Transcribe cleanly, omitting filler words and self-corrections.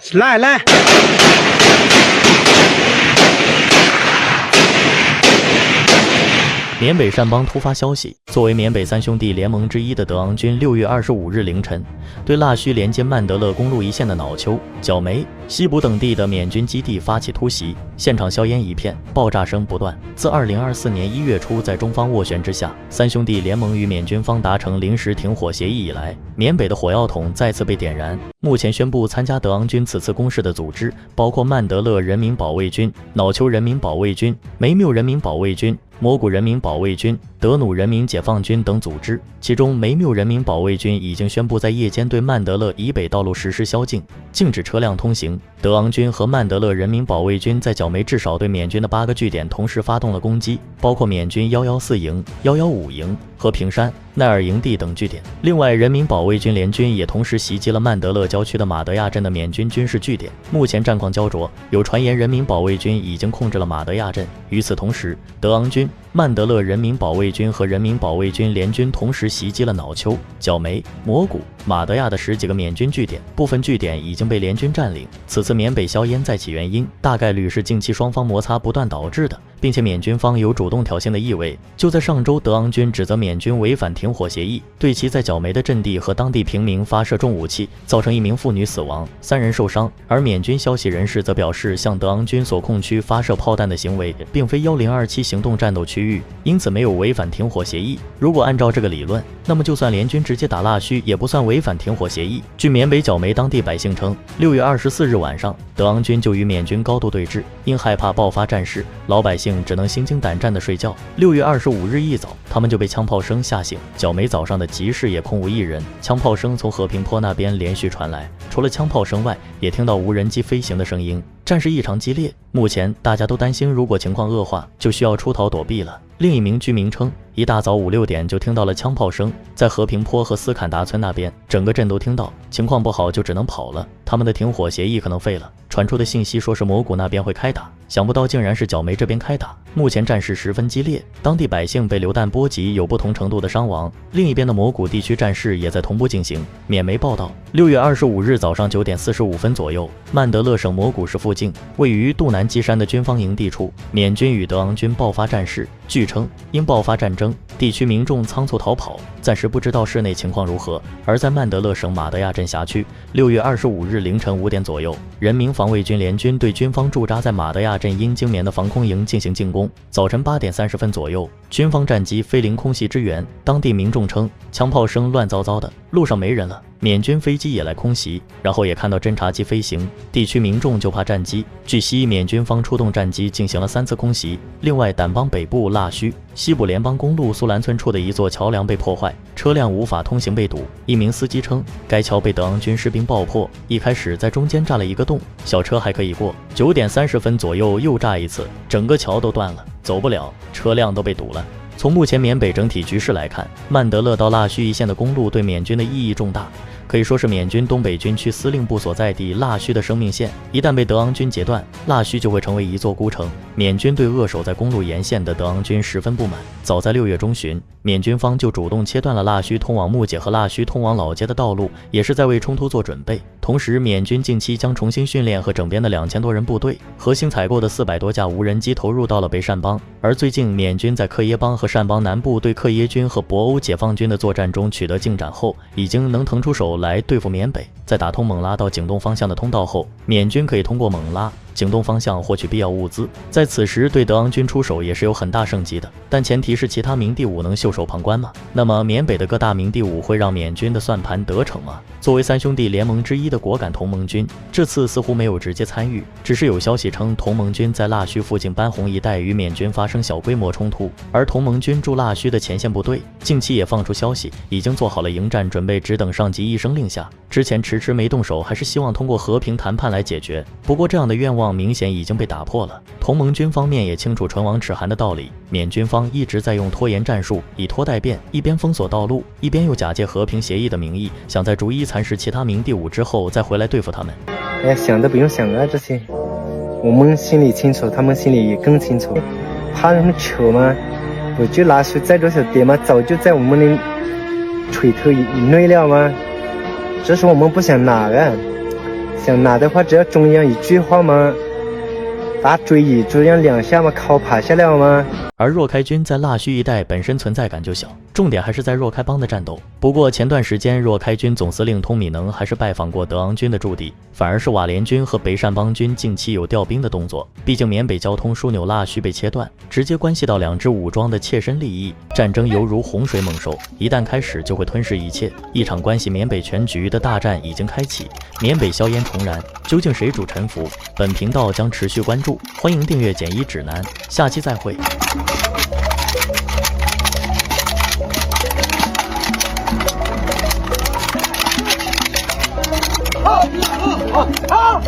来。缅北善邦突发消息，作为缅北三兄弟联盟之一的德昂军6月25日凌晨，对腊戌连接曼德勒公路一线的瑙丘、角梅、西卜等地的缅军基地发起突袭，现场硝烟一片，爆炸声不断。自2024年1月初在中方斡旋之下，三兄弟联盟与缅军方达成临时停火协议以来，缅北的火药桶再次被点燃。目前宣布参加德昂军此次攻势的组织包括曼德勒人民保卫军、瑙丘人民保卫军、梅缪人民保卫军、蘑古人民保卫军、德努人民解放军等组织，其中梅缪人民保卫军已经宣布在夜间对曼德勒以北道路实施宵禁，禁止车辆通行。德昂军和曼德勒人民保卫军在角梅至少对缅军的8个据点同时发动了攻击，包括缅军114营、115营、和平山、奈尔营地等据点。另外，人民保卫军联军也同时袭击了曼德勒郊区的马德亚镇的缅军军事据点。目前战况焦灼，有传言人民保卫军已经控制了马德亚镇。与此同时，德昂军、曼德勒人民保卫军和人民保卫军联军同时袭击了瑙丘、角梅、蘑古、马德亚的10几个缅军据点，部分据点已经被联军占领。此次缅北硝烟再起原因，大概率是近期双方摩擦不断导致的，并且缅军方有主动挑衅的意味。就在上周，德昂军指责缅军违反停火协议，对其在角梅的阵地和当地平民发射重武器，造成1名妇女死亡，3人受伤。而缅军消息人士则表示，向德昂军所控区发射炮弹的行为并非1027行动战斗区域，因此没有违反停火协议。如果按照这个理论，那么就算联军直接打腊戌，也不算违反停火协议。据缅北角梅当地百姓称，6月24日晚上，德昂军就与缅军高度对峙，因害怕爆发战事，老百姓只能心惊胆战地睡觉。6月25日一早，他们就被枪炮声吓醒。角梅早上的集市也空无一人，枪炮声从和平坡那边连续传来，除了枪炮声外，也听到无人机飞行的声音。战事异常激烈，目前大家都担心，如果情况恶化，就需要出逃躲避了。另一名居民称，一大早5、6点就听到了枪炮声，在和平坡和斯坎达村那边，整个镇都听到，情况不好就只能跑了。他们的停火协议可能废了。传出的信息说是蘑古那边会开打，想不到竟然是角梅这边开打。目前战事十分激烈，当地百姓被流弹波及，有不同程度的伤亡。另一边的蘑古地区战事也在同步进行。缅媒报道，6月25日早上9点45分左右，曼德勒省蘑古市附近，位于杜南基山的军方营地处，缅军与德昂军爆发战事。据称，因爆发战争，地区民众仓促逃跑，暂时不知道市内情况如何。而在曼德勒省马德亚镇辖区，6月25日凌晨5点左右，人民防卫军联军对军方驻扎在马德亚镇英经棉的防空营进行进攻。早晨8点30分左右，军方战机飞临空袭支援。当地民众称，枪炮声乱糟糟的，路上没人了。缅军飞机也来空袭，然后也看到侦察机飞行，地区民众就怕战机。据悉，缅军方出动战机进行了3次空袭。另外，掸邦北部腊戌、西部联邦公路苏兰村处的一座桥梁被破坏，车辆无法通行被堵。一名司机称，该桥被德昂军士兵爆破，一开始在中间炸了一个洞，小车还可以过。9点30分左右又炸一次，整个桥都断了，走不了，车辆都被堵了。从目前缅北整体局势来看，曼德勒到腊戌一线的公路对缅军的意义重大，可以说是缅军东北军区司令部所在地腊戌的生命线。一旦被德昂军截断，腊戌就会成为一座孤城。缅军对扼守在公路沿线的德昂军十分不满。早在6月中旬，缅军方就主动切断了腊戌通往木姐和腊戌通往老街的道路，也是在为冲突做准备。同时，缅军近期将重新训练和整编的2000多人部队，核心采购的400多架无人机投入到了北善邦。而最近，缅军在克耶邦和善邦南部对克耶军和博欧解放军的作战中取得进展后，已经能腾出手来对付缅北。在打通勐拉到景东方向的通道后，缅军可以通过勐拉、景东方向获取必要物资。在此时对德昂军出手也是有很大胜机的，但前提是其他明第五能袖手旁观嘛。那么缅北的各大明第五会让缅军的算盘得逞吗？作为三兄弟联盟之一的果敢同盟军，这次似乎没有直接参与，只是有消息称同盟军在腊戌附近班洪一带与缅军发生小规模冲突。而同盟军驻腊戌的前线部队近期也放出消息，已经做好了迎战准备，只等上级一声令下。之前迟迟没动手，还是希望通过和平谈判来解决，不过这样的愿望明显已经被打破了。同盟军方面也清楚唇亡齿寒的道理，缅军方一直在用拖延战术，以拖代变，一边封锁道路，一边又假借和平协议的名义，想在逐一蚕食其他明第五之后再回来对付他们。哎呀，想都不用想啊，这些我们心里清楚，他们心里也更清楚。怕什么扯吗？不就腊戌在这小点吗？早就在我们的垂头以内了吗？只是我们不想拿啊。像那的话，只要中央一句话嘛，大追一这样2下嘛，靠爬下了吗？而若开军在腊戌一带本身存在感就小，重点还是在若开邦的战斗。不过前段时间若开军总司令通米能还是拜访过德昂军的驻地，反而是瓦联军和北善邦军近期有调兵的动作。毕竟缅北交通枢纽腊戌被切断，直接关系到2支武装的切身利益，战争犹如洪水猛兽，一旦开始就会吞噬一切。一场关系缅北全局的大战已经开启，缅北硝烟重燃，究竟谁主沉浮？本频道将持续关注，欢迎订阅简易指南，下期再会。啊！